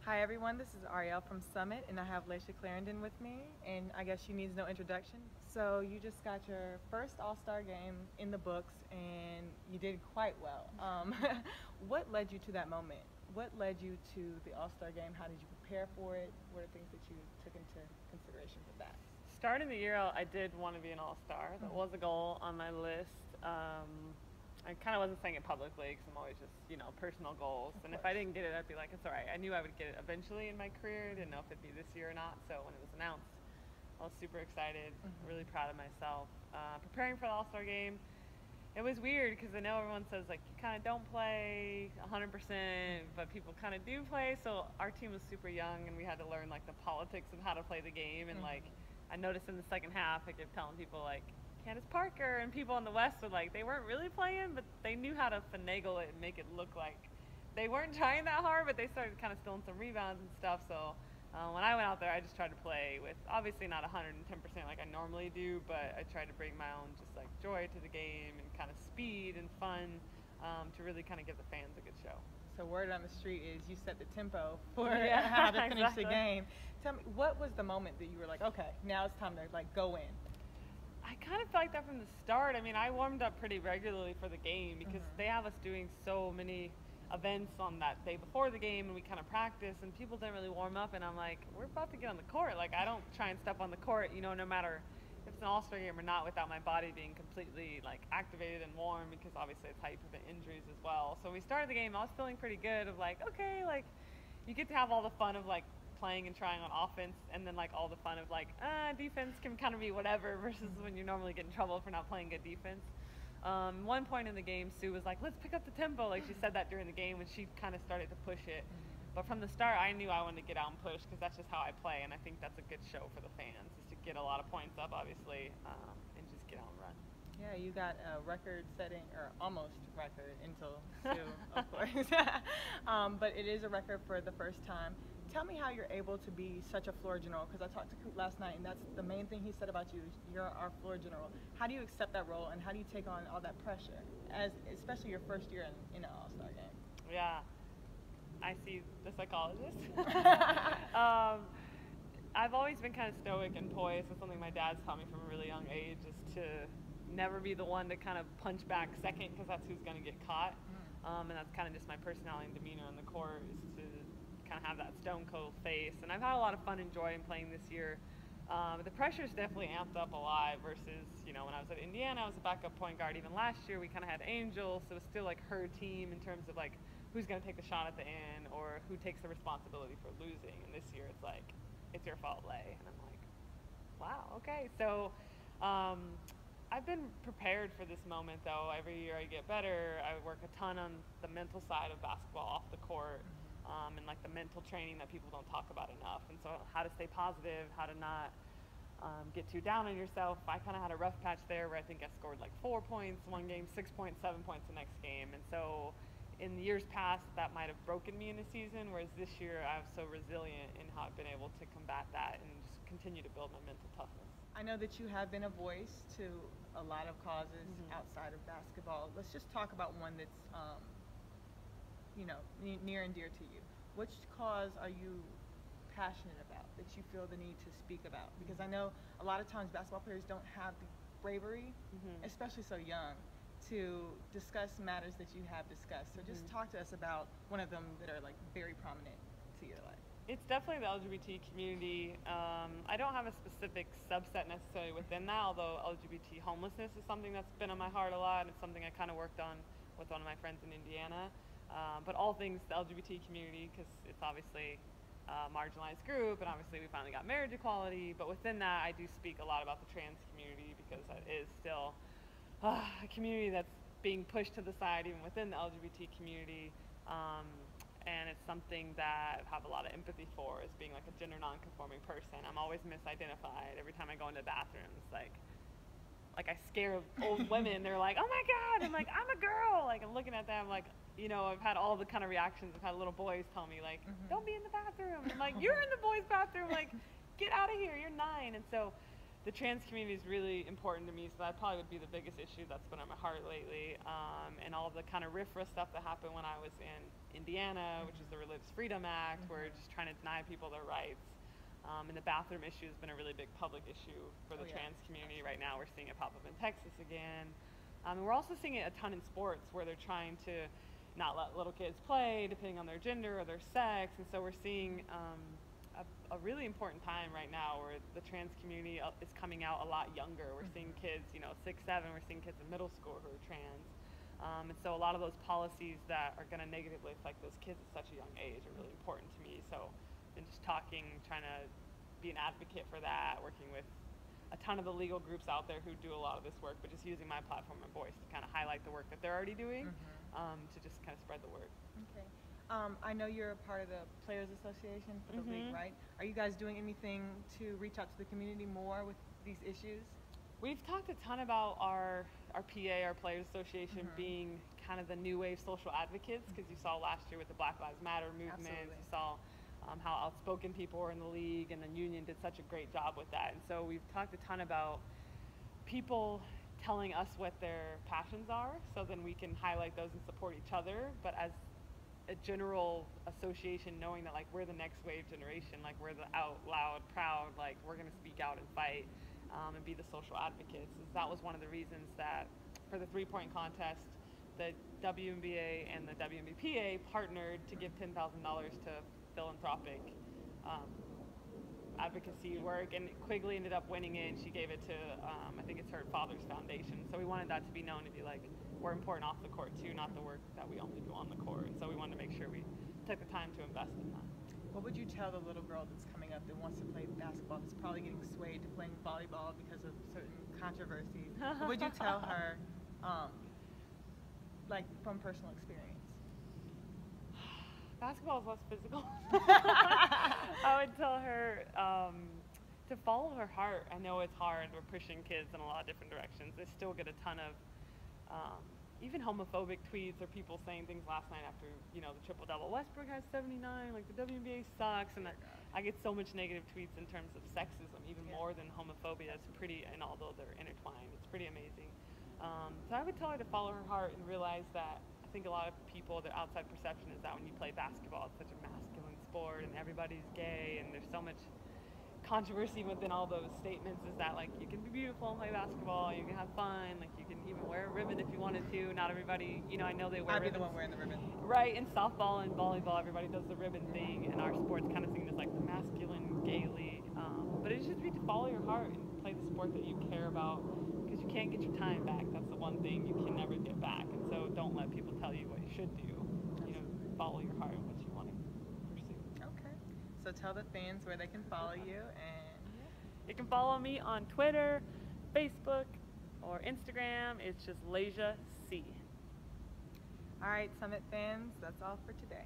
Hi everyone, this is Arielle from Summitt, and I have Layshia Clarendon with me, and I guess she needs no introduction. So you just got your first All-Star game in the books, and you did quite well. What led you to that moment? What led you to the All-Star game? How did you prepare for it? What are things that you took into consideration for that? Starting the year out, I did want to be an all-star. That was a goal on my list. I kind of wasn't saying it publicly because I'm always just, personal goals. And if I didn't get it, I'd be like, it's all right. I knew I would get it eventually in my career. I didn't know if it'd be this year or not. So when it was announced, I was super excited, really proud of myself. Preparing for the All-Star game, it was weird because I know everyone says, like, you kind of don't play 100%, but people kind of do play. So our team was super young, and we had to learn, like, the politics of how to play the game. And, like, I noticed in the second half, I kept telling people, like, Candace Parker and people in the West were like, they weren't really playing, but they knew how to finagle it and make it look like they weren't trying that hard, but they started kind of stealing some rebounds and stuff. So when I went out there, I just tried to play with, obviously not 110% like I normally do, but I tried to bring my own just like joy to the game and kind of speed and fun to really kind of give the fans a good show. So word on the street is you set the tempo for how to finish exactly. the game. Tell me, what was the moment that you were like, okay, now it's time to like go in? I kind of felt like that from the start. I mean, I warmed up pretty regularly for the game because they have us doing so many events on that day before the game, and we kind of practice, and people didn't really warm up, and I'm like, we're about to get on the court. Like, I don't try and step on the court, no matter if it's an All-Star game or not, without my body being completely, like, activated and warm, because obviously it's how you prevent injuries as well. So when we started the game, I was feeling pretty good of, like, okay, like, you get to have all the fun of, like, playing and trying on offense, and then like all the fun of like defense can kind of be whatever, versus when you normally get in trouble for not playing good defense. One point in the game, Sue was like, let's pick up the tempo. Like, she said that during the game when she kind of started to push it. But from the start, I knew I wanted to get out and push because that's just how I play, and I think that's a good show for the fans, is to get a lot of points up, obviously, and just get out and run. Yeah, you got a record-setting, or almost record until Sue, of course. But it is a record for the first time. Tell me how you're able to be such a floor general, because I talked to Coop last night, and that's the main thing he said about you. You're our floor general. How do you accept that role, and how do you take on all that pressure, especially your first year in an All-Star game? Yeah, I see the psychologist. I've always been kind of stoic and poised. It's something my dad's taught me from a really young age, is to never be the one to kind of punch back second, because that's who's going to get caught. And that's kind of just my personality and demeanor on the court, is to kind of have that stone cold face. And I've had a lot of fun and joy in playing this year. The pressure's definitely amped up a lot versus, when I was at Indiana, I was a backup point guard. Even last year, we kind of had Angel, so it was still like her team in terms of like who's going to take the shot at the end or who takes the responsibility for losing. And this year, it's like, it's your fault, Lay. And I'm like, wow, okay. So I've been prepared for this moment, though. Every year I get better. I work a ton on the mental side of basketball off the court. And like the mental training that people don't talk about enough. And so how to stay positive, how to not get too down on yourself. I kind of had a rough patch there where I think I scored like 4 points one game, 6 points, 7 points the next game. And so in the years past, that might have broken me in a season, whereas this year I was so resilient in how I've been able to combat that and just continue to build my mental toughness. I know that you have been a voice to a lot of causes outside of basketball. Let's just talk about one that's near and dear to you. Which cause are you passionate about, that you feel the need to speak about? Because I know a lot of times basketball players don't have the bravery, especially so young, to discuss matters that you have discussed. So just talk to us about one of them that are like very prominent to your life. It's definitely the LGBT community. I don't have a specific subset necessarily within that, although LGBT homelessness is something that's been on my heart a lot, and it's something I kind of worked on with one of my friends in Indiana. But all things the LGBT community, because it's obviously a marginalized group, and obviously we finally got marriage equality. But within that, I do speak a lot about the trans community, because that is still a community that's being pushed to the side even within the LGBT community. And it's something that I have a lot of empathy for, is being like a gender non-conforming person. I'm always misidentified every time I go into bathrooms. Like I scare old women. They're like, oh my God. I'm like, I'm a girl. Like, I'm looking at them like, I've had all the kind of reactions. I've had little boys tell me like, don't be in the bathroom. I'm like, you're in the boys' bathroom. Like, get out of here. You're 9. And so the trans community is really important to me, so that probably would be the biggest issue that's been on my heart lately. And all the kind of RFRA stuff that happened when I was in Indiana, which is the Religious Freedom Act, where just trying to deny people their rights. And the bathroom issue has been a really big public issue for the trans community right now. We're seeing it pop up in Texas again. And we're also seeing it a ton in sports, where they're trying to not let little kids play depending on their gender or their sex. And so we're seeing a really important time right now where the trans community is coming out a lot younger. We're seeing kids, 6, 7, we're seeing kids in middle school who are trans. And so a lot of those policies that are going to negatively affect those kids at such a young age are really important to me. So I've been just talking, trying to be an advocate for that, working with a ton of the legal groups out there who do a lot of this work, but just using my platform and voice to kind of highlight the work that they're already doing, to just kind of spread the word. Okay. I know you're a part of the Players Association for the league, right? Are you guys doing anything to reach out to the community more with these issues? We've talked a ton about our PA, our Players Association, being kind of the new wave social advocates, because you saw last year with the Black Lives Matter movement, you saw how outspoken people were in the league, and the union did such a great job with that. And so we've talked a ton about people telling us what their passions are, so then we can highlight those and support each other. But as a general association, knowing that like we're the next wave generation, like we're the out loud, proud, like we're gonna speak out and fight and be the social advocates. That was one of the reasons that for the 3-point contest, the WNBA and the WNBPA partnered to give $10,000 to philanthropic advocacy work, and Quigley ended up winning it, and she gave it to I think it's her father's foundation. So we wanted that to be known, to be like, we're important off the court too, not the work that we only do on the court. And so we wanted to make sure we took the time to invest in that. What would you tell the little girl that's coming up that wants to play basketball, that's probably getting swayed to playing volleyball because of certain controversies? What would you tell her, like from personal experience? Basketball is less physical. I would tell her to follow her heart. I know it's hard. We're pushing kids in a lot of different directions. They still get a ton of even homophobic tweets, or people saying things last night after, the triple-double. Westbrook has 79, like the WNBA sucks, and I get so much negative tweets in terms of sexism, even more than homophobia. It's pretty, and although they're intertwined, it's pretty amazing. So I would tell her to follow her heart and realize that I think a lot of people, their outside perception is that when you play basketball, it's such a masculine sport and everybody's gay, and there's so much controversy within all those statements, is that like you can be beautiful and play basketball, you can have fun, like you can even wear a ribbon if you wanted to. Not everybody, I know they wear ribbons. I'd be the one wearing the ribbon. Right, in softball and volleyball, everybody does the ribbon thing, and our sport's kind of seen as like the masculine, gay league. But it should be to follow your heart and play the sport that you care about, because you can't get your time back. That's the one thing you can never get back. And so don't let people tell you what you should do. Follow your heart and what you want to pursue. Okay. So tell the fans where they can follow you. And you can follow me on Twitter, Facebook, or Instagram. It's just Layshia C. All right, Summitt fans, that's all for today.